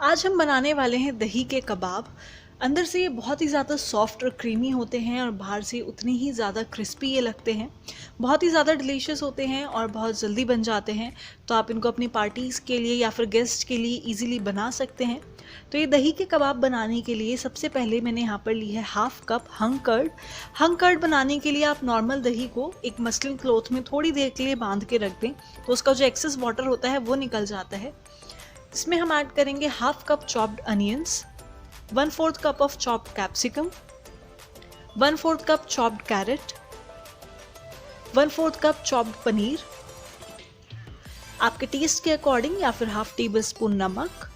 आज हम बनाने वाले हैं दही के कबाब। अंदर से ये बहुत ही ज़्यादा सॉफ्ट और क्रीमी होते हैं और बाहर से उतनी ही ज़्यादा क्रिस्पी ये लगते हैं। बहुत ही ज़्यादा डिलीशियस होते हैं और बहुत जल्दी बन जाते हैं। तो आप इनको अपनी पार्टीज़ के लिए या फिर गेस्ट के लिए इजीली बना सकते हैं। तो ये दही के कबाब बनाने के लिए सबसे पहले मैंने यहाँ पर ली है half cup hung curd. Hung curd बनाने के लिए आप नॉर्मल दही को एक मसलिन क्लॉथ में थोड़ी देर के लिए बांध के रख दें, तो उसका जो एक्सेस वाटर होता है वो निकल जाता है। इसमें हम ऐड करेंगे half cup chopped onions, 1/4 cup of chopped capsicum, 1/4 cup chopped carrot, 1/4 cup chopped paneer, आपके टेस्ट के अकॉर्डिंग या फिर हाफ टीस्पून नमक,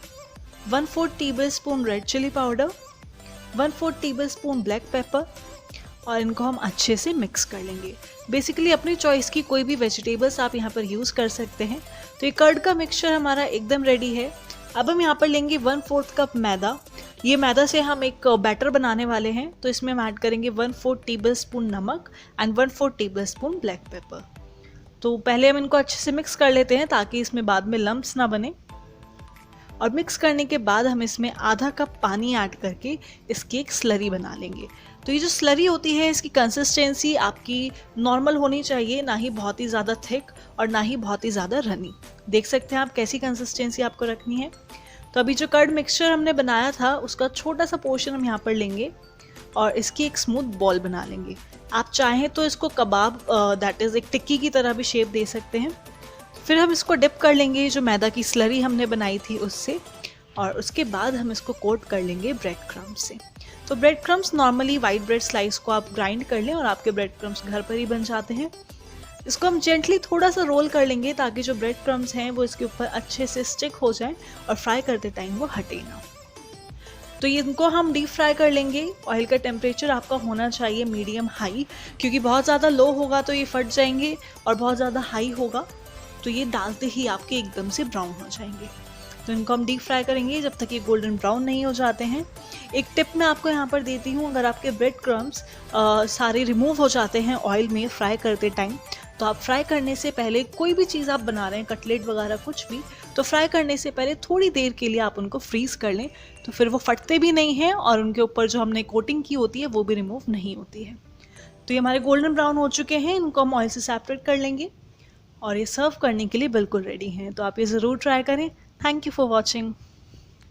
1/4 teaspoon red chilli powder, 1/4 teaspoon black pepper और इनको हम अच्छे से मिक्स कर लेंगे। बेसिकली अपनी चॉइस की कोई भी वेजिटेबल्स आप यहाँ पर यूज़ कर सकते हैं। तो ये कर्ड का मिक्सचर हमारा एकदम रेडी है। अब हम यहाँ पर लेंगे 1/4 कप मैदा। ये मैदा से हम एक बैटर बनाने वाले हैं, तो इसमें हम ऐड करेंगे 1/4 टीस्पून नमक एंड 1/4 टीस्पून ब्लैक पेपर। तो पहले हम इनको अच्छे से मिक्स कर लेते हैं ताकि इसमें बाद में लम्प्स ना बने। और मिक्स करने के बाद हम इसमें आधा कप पानी ऐड करके इसकी एक स्लरी बना लेंगे। तो ये जो स्लरी होती है इसकी कंसिस्टेंसी आपकी नॉर्मल होनी चाहिए, ना ही बहुत ही ज़्यादा थिक और ना ही बहुत ही ज़्यादा रनी। देख सकते हैं आप कैसी कंसिस्टेंसी आपको रखनी है। तो अभी जो कर्ड मिक्सचर हमने बनाया था उसका छोटा सा पोर्शन हम यहाँ पर लेंगे और इसकी एक स्मूथ बॉल बना लेंगे। आप चाहें तो इसको कबाब दैट इज़ एक टिक्की की तरह भी शेप दे सकते हैं। फिर हम इसको डिप कर लेंगे जो मैदा की स्लरी हमने बनाई थी उससे, और उसके बाद हम इसको कोट कर लेंगे ब्रेड क्रम्स से। तो bread crumbs normally white bread slice को आप ग्राइंड कर लें और आपके ब्रेड क्रम्स घर पर ही बन जाते हैं। इसको हम जेंटली थोड़ा सा रोल कर लेंगे ताकि जो ब्रेड क्रम्स हैं वो इसके ऊपर अच्छे से स्टिक हो जाएं और फ्राई करते टाइम वो हटे ना। तो ये इनको हम डीप फ्राई कर लेंगे। ऑयल का टेम्परेचर आपका होना चाहिए मीडियम हाई, क्योंकि बहुत ज़्यादा लो होगा तो ये फट जाएंगे और बहुत ज़्यादा हाई होगा तो ये डालते ही आपके एकदम से ब्राउन हो जाएंगे। तो इनको हम डीप फ्राई करेंगे जब तक ये गोल्डन ब्राउन नहीं हो जाते हैं। एक टिप मैं आपको यहाँ पर देती हूँ, अगर आपके ब्रेड क्रम्स सारे रिमूव हो जाते हैं ऑयल में फ्राई करते टाइम, तो आप फ्राई करने से पहले कोई भी चीज़ आप बना रहे हैं, कटलेट वगैरह कुछ भी, तो फ्राई करने से पहले थोड़ी देर के लिए आप उनको फ्रीज़ कर लें, तो फिर वो फटते भी नहीं हैं और उनके ऊपर जो हमने कोटिंग की होती है वो भी रिमूव नहीं होती है। तो ये हमारे गोल्डन ब्राउन हो चुके हैं, इनको हम ऑयल से सेपरेट कर लेंगे और ये सर्व करने के लिए बिल्कुल रेडी हैं। तो आप ये ज़रूर ट्राई करें। Thank you for watching.